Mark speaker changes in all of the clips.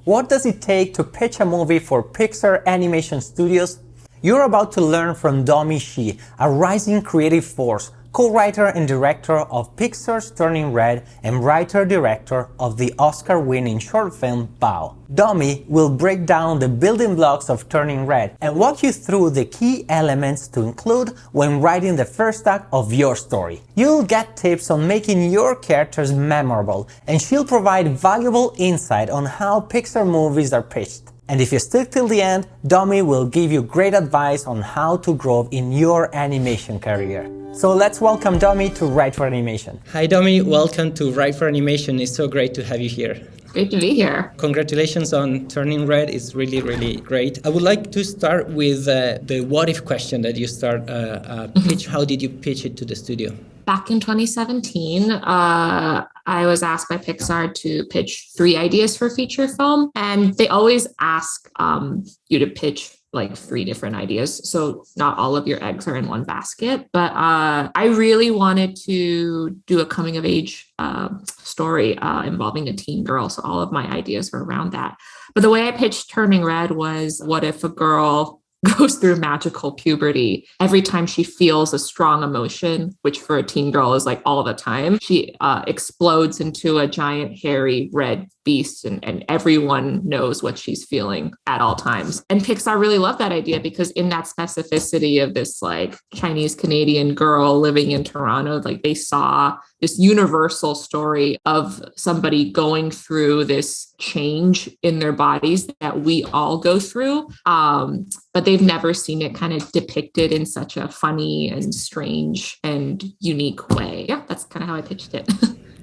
Speaker 1: What does it take to pitch a movie for Pixar Animation Studios? You're about to learn from Domee Shi, a rising creative force, co-writer and director of Pixar's Turning Red and writer-director of the Oscar-winning short film Bao. Domee will break down the building blocks of Turning Red and walk you through the key elements to include when writing the first act of your story. You'll get tips on making your characters memorable, and she'll provide valuable insight on how Pixar movies are pitched. And if you stick till the end, Domee will give you great advice on how to grow in your animation career. So let's welcome Domee to Write for Animation.
Speaker 2: Hi Domee, welcome to Write for Animation. It's so great to have you here.
Speaker 3: Great to be here.
Speaker 2: Congratulations on Turning Red. It's really, really great. I would like to start with the what if question that you start pitch. How did you pitch it to the studio?
Speaker 3: Back in 2017, I was asked by Pixar to pitch 3 ideas for feature film. And they always ask you to pitch like 3 different ideas. So not all of your eggs are in one basket. But I really wanted to do a coming of age story involving a teen girl. So all of my ideas were around that. But the way I pitched Turning Red was, what if a girl goes through magical puberty? Every time she feels a strong emotion, which for a teen girl is like all the time, she explodes into a giant hairy red beast, and everyone knows what she's feeling at all times. And Pixar really loved that idea because in that specificity of this like Chinese Canadian girl living in Toronto, like they saw this universal story of somebody going through this change in their bodies that we all go through. But they've never seen it kind of depicted in such a funny and strange and unique way. Yeah, that's kind of how I pitched it.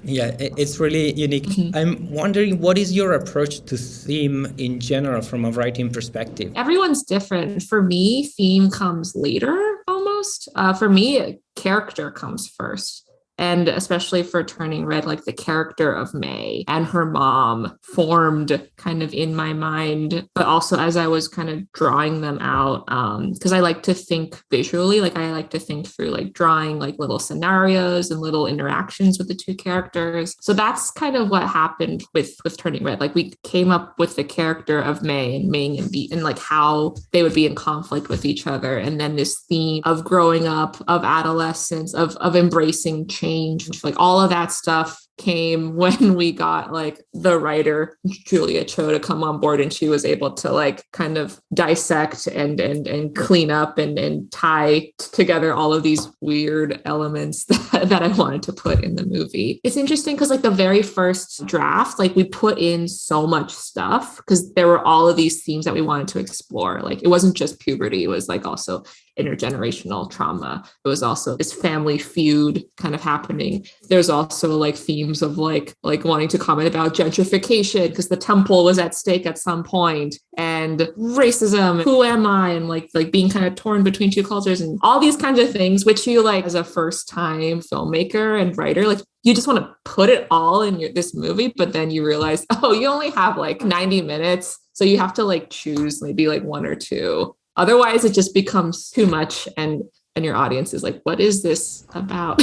Speaker 2: Yeah, it's really unique. Mm-hmm. I'm wondering, what is your approach to theme in general from a writing perspective?
Speaker 3: Everyone's different. For me, theme comes later almost. For me, character comes first. And especially for Turning Red, like the character of May and her mom formed kind of in my mind, but also as I was kind of drawing them out, because I like to think visually, like I like to think through like drawing like little scenarios and little interactions with the 2 characters. So that's kind of what happened with Turning Red. Like we came up with the character of May and Ming and like how they would be in conflict with each other. And then this theme of growing up, of adolescence, of embracing change, like all of that stuff came when we got like the writer Julia Cho to come on board, and she was able to like kind of dissect and clean up and tie together all of these weird elements that I wanted to put in the movie. It's interesting because like the very first draft, like we put in so much stuff because there were all of these themes that we wanted to explore. Like it wasn't just puberty, it was like also intergenerational trauma. It was also this family feud kind of happening. There's also like themes of like wanting to comment about gentrification because the temple was at stake at some point, and racism, who am I, and like being kind of torn between 2 cultures and all these kinds of things, which you like as a first time filmmaker and writer, like you just want to put it all in this movie, but then you realize, oh, you only have like 90 minutes. So you have to like choose maybe like 1 or 2. Otherwise, it just becomes too much and your audience is like, what is this about?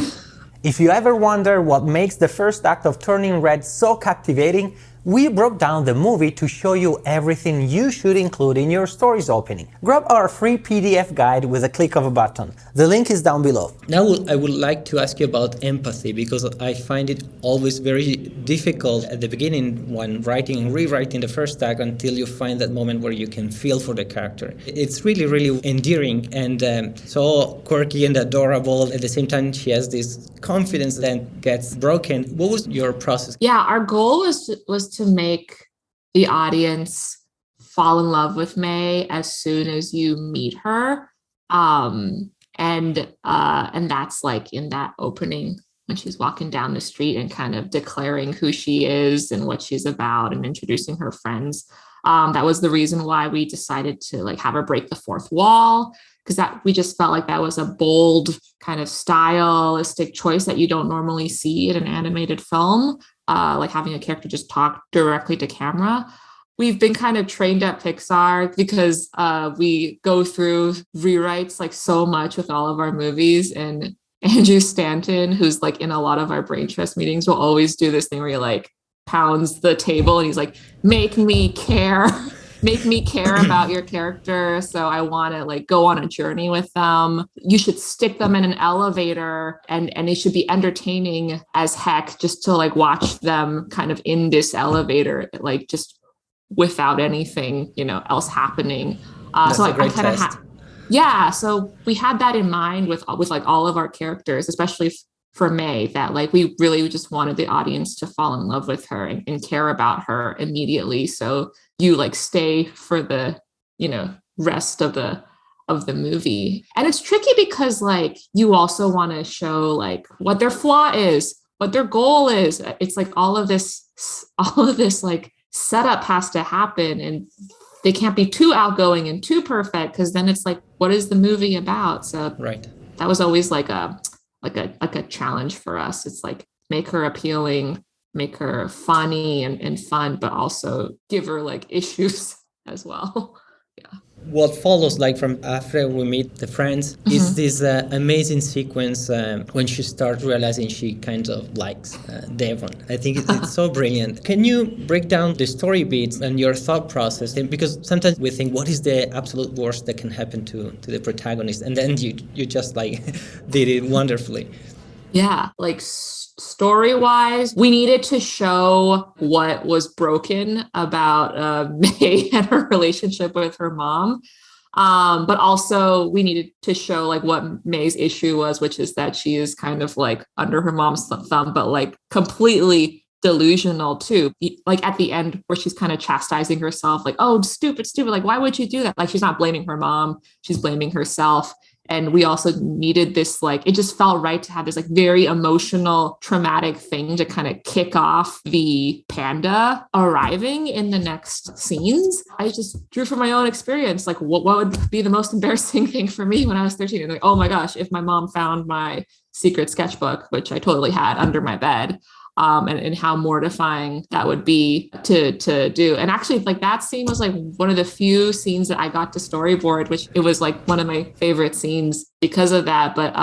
Speaker 1: If you ever wonder what makes the first act of Turning Red so captivating, we broke down the movie to show you everything you should include in your story's opening. Grab our free PDF guide with a click of a button. The link is down below.
Speaker 2: Now I would like to ask you about empathy, because I find it always very difficult at the beginning when writing and rewriting the first act until you find that moment where you can feel for the character. It's really, really endearing and so quirky and adorable. At the same time, she has this confidence that gets broken. What was your process?
Speaker 3: Yeah, our goal was to make the audience fall in love with May as soon as you meet her. And that's like in that opening when she's walking down the street and kind of declaring who she is and what she's about and introducing her friends. That was the reason why we decided to like have her break the 4th wall, because that we just felt like that was a bold kind of stylistic choice that you don't normally see in an animated film. Like having a character just talk directly to camera. We've been kind of trained at Pixar because we go through rewrites like so much with all of our movies, and Andrew Stanton, who's like in a lot of our brain trust meetings, will always do this thing where you're like, pounds the table and he's like, make me care. Make me care about your character. So I want to like go on a journey with them. You should stick them in an elevator and it should be entertaining as heck just to like watch them kind of in this elevator, like just without anything, else happening. So I kind of yeah. So we had that in mind with like all of our characters, especially for May, that like we really just wanted the audience to fall in love with her and care about her immediately. So you like stay for the, rest of the movie. And it's tricky because like you also want to show like what their flaw is, what their goal is. It's like all of this like setup has to happen, and they can't be too outgoing and too perfect because then it's like, what is the movie about? So
Speaker 2: right.
Speaker 3: That was always like a challenge for us. It's like make her appealing, make her funny and fun, but also give her like issues as well. Yeah.
Speaker 2: What follows, like from after we meet the friends, is this amazing sequence when she starts realizing she kind of likes Devon. I think it's so brilliant. Can you break down the story beats and your thought process? And because sometimes we think, what is the absolute worst that can happen to the protagonist? And then you just like did it wonderfully.
Speaker 3: Yeah, like story-wise, we needed to show what was broken about May and her relationship with her mom. But also we needed to show like what May's issue was, which is that she is kind of like under her mom's thumb, but like completely delusional too. Like at the end where she's kind of chastising herself, like, oh, stupid, like, why would you do that? Like she's not blaming her mom, she's blaming herself. And we also needed this, like, it just felt right to have this like very emotional, traumatic thing to kind of kick off the panda arriving in the next scenes. I just drew from my own experience, like what would be the most embarrassing thing for me when I was 13? And like, oh my gosh, if my mom found my secret sketchbook, which I totally had under my bed, and how mortifying that would be to do. And actually, like that scene was like one of the few scenes that I got to storyboard, which it was like one of my favorite scenes because of that. But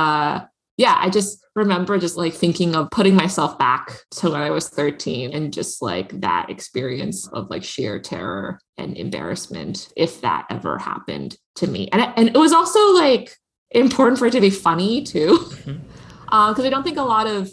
Speaker 3: yeah, I just remember just like thinking of putting myself back to when I was 13 and just like that experience of like sheer terror and embarrassment if that ever happened to me. And it was also like important for it to be funny too. Because I don't think a lot of,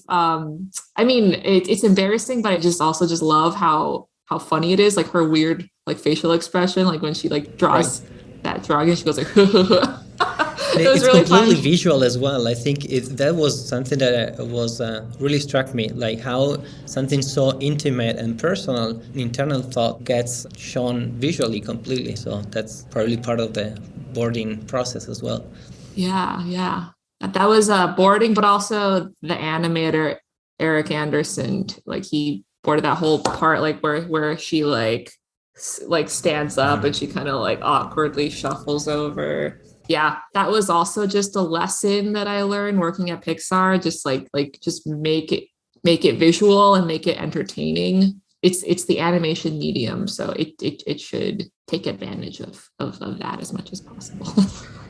Speaker 3: it's embarrassing, but I just also just love how funny it is. Like her weird, like facial expression, like when she like draws that drawing and she goes like, it was
Speaker 2: it's
Speaker 3: really
Speaker 2: completely
Speaker 3: fun.
Speaker 2: Visual as well. I think that was something that was really struck me, like how something so intimate and personal, internal thought gets shown visually completely. So that's probably part of the boarding process as well.
Speaker 3: Yeah. That was boarding, but also the animator, Eric Anderson, like he boarded that whole part, like where she like stands up and she kind of like awkwardly shuffles over. Yeah, that was also just a lesson that I learned working at Pixar. Just like just make it visual and make it entertaining. It's the animation medium, so it should take advantage of that as much as possible.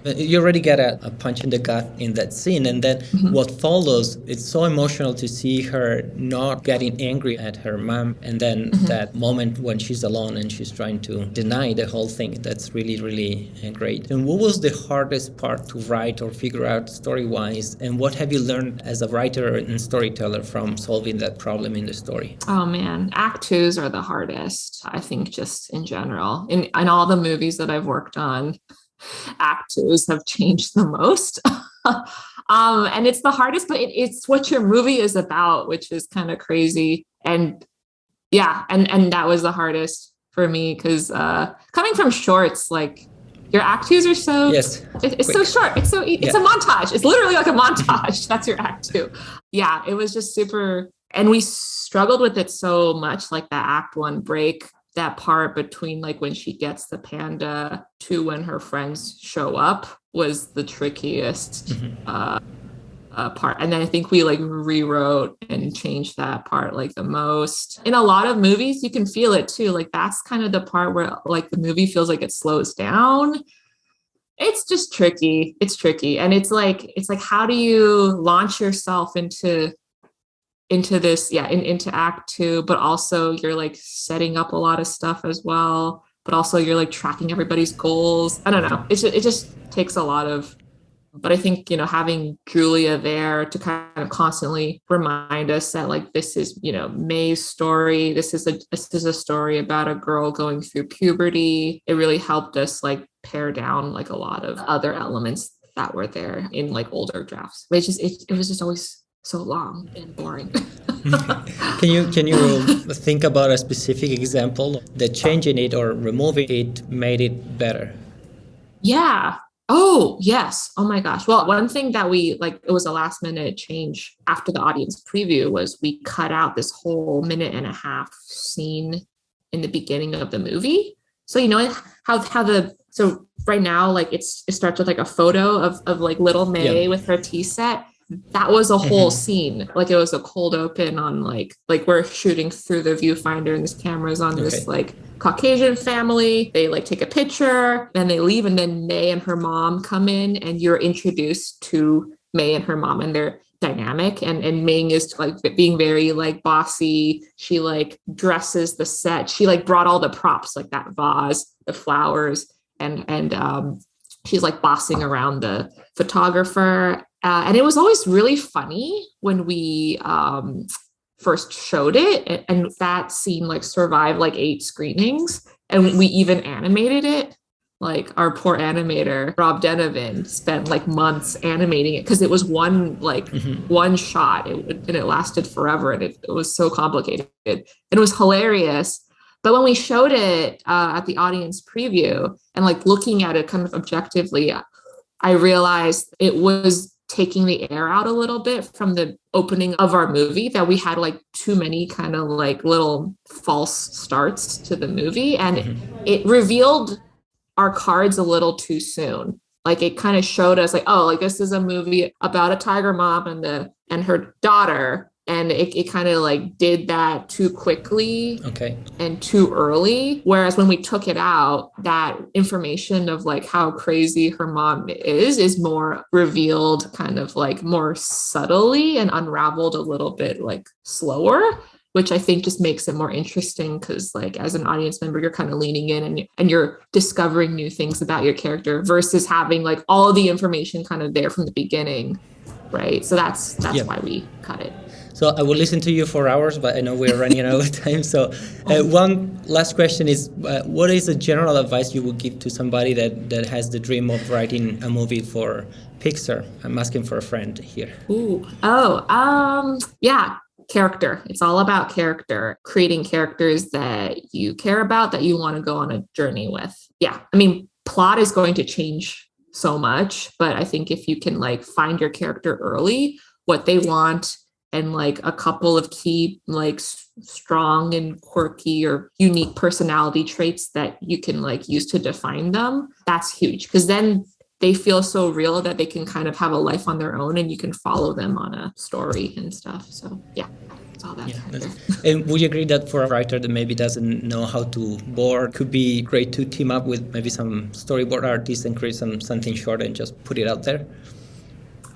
Speaker 2: You already get a punch in the gut in that scene, and then what follows, it's so emotional to see her not getting angry at her mom, and then that moment when she's alone and she's trying to deny the whole thing. That's really, really great. And what was the hardest part to write or figure out story-wise, and what have you learned as a writer and storyteller from solving that problem in the story?
Speaker 3: Oh man, Act 2s are the hardest, I think, just in general. In all the movies that I've worked on, Act 2s have changed the most. And it's the hardest, but it's what your movie is about, which is kind of crazy. And yeah, and that was the hardest for me because coming from shorts, like your Act 2s are so it's so short. It's a montage. It's literally like a montage. That's your Act 2. Yeah, it was just super. And we struggled with it so much, like that Act 1 break, that part between like when she gets the panda to when her friends show up was the trickiest part. And then I think we like rewrote and changed that part like the most. In a lot of movies, you can feel it too. Like that's kind of the part where like the movie feels like it slows down. It's just tricky. It's tricky. And it's like, how do you launch yourself into into this, into act two, but also you're like setting up a lot of stuff as well, but also you're like tracking everybody's goals. I don't know. It just takes a lot of, but I think, you know, having Julia there to kind of constantly remind us that like, this is, you know, May's story. This is a story about a girl going through puberty. It really helped us like pare down like a lot of other elements that were there in like older drafts. But it was just always so long and boring.
Speaker 2: Can you think about a specific example that changing it or removing it made it better?
Speaker 3: Yeah. Oh, yes. Oh my gosh. Well, one thing that we like, it was a last minute change after the audience preview was we cut out this whole 1.5-minute scene in the beginning of the movie. So, you know, so right now, like it starts with like a photo of like little May with her tea set. That was a whole scene. Like it was a cold open on like we're shooting through the viewfinder and this camera's on this like Caucasian family. They like take a picture and they leave, and then May and her mom come in and you're introduced to May and her mom and their dynamic. And Ming is like being very like bossy. She like dresses the set. She like brought all the props, like that vase, the flowers, and she's like bossing around the photographer. And it was always really funny when we first showed it, and that scene like survived like 8 screenings, and we even animated it. Like our poor animator, Rob Denovan, spent like months animating it because it was one shot and it lasted forever, and it was so complicated and it was hilarious. But when we showed it at the audience preview and like looking at it kind of objectively, I realized it was taking the air out a little bit from the opening of our movie, that we had like too many kind of like little false starts to the movie, and it revealed our cards a little too soon. Like it kind of showed us like, oh, like this is a movie about a tiger mom and her daughter. And it kind of like did that too quickly and too early. Whereas when we took it out, that information of like how crazy her mom is more revealed kind of like more subtly and unraveled a little bit like slower, which I think just makes it more interesting because like as an audience member, you're kind of leaning in and you're discovering new things about your character versus having like all of the information kind of there from the beginning, right? So that's why we cut it.
Speaker 2: So I will listen to you for hours, but I know we're running out of time. So one last question is, what is the general advice you would give to somebody that has the dream of writing a movie for Pixar? I'm asking for a friend here.
Speaker 3: Yeah, character. It's all about character, creating characters that you care about, that you want to go on a journey with. Yeah, I mean, plot is going to change so much, but I think if you can like find your character early, what they want, and like a couple of key like strong and quirky or unique personality traits that you can like use to define them, that's huge, because then they feel so real that they can kind of have a life on their own and you can follow them on a story and stuff. So yeah, it's all that.
Speaker 2: And would you agree that for a writer that maybe doesn't know how to board, could be great to team up with maybe some storyboard artists and create something short and just put it out there?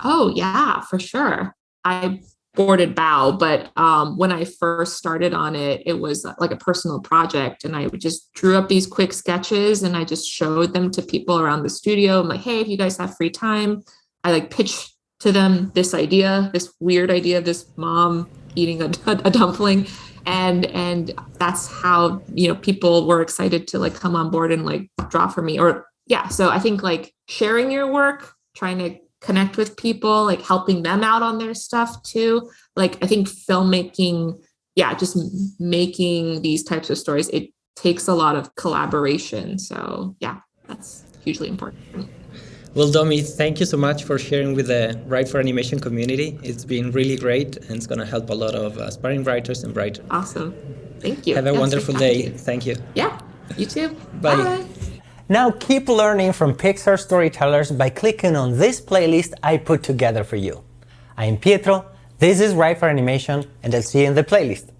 Speaker 3: Oh yeah, for sure. I boarded Bao, but when I first started on it, it was like a personal project, and I just drew up these quick sketches and I just showed them to people around the studio. I'm like, hey, if you guys have free time, I like pitched to them this idea, this weird idea of this mom eating a dumpling, and that's how, you know, people were excited to like come on board and like draw for me. Or yeah, so I think like sharing your work, trying to connect with people, like helping them out on their stuff too. Like I think filmmaking, just making these types of stories, it takes a lot of collaboration. So yeah, that's hugely important.
Speaker 2: Well, Domee, thank you so much for sharing with the Write for Animation community. It's been really great, and it's going to help a lot of aspiring writers and writers.
Speaker 3: Awesome. Thank you.
Speaker 2: Have a wonderful day. Thank you.
Speaker 3: Yeah, you too.
Speaker 2: Bye.
Speaker 3: Bye.
Speaker 1: Now keep learning from Pixar storytellers by clicking on this playlist I put together for you. I'm Pietro, this is Write for Animation, and I'll see you in the playlist.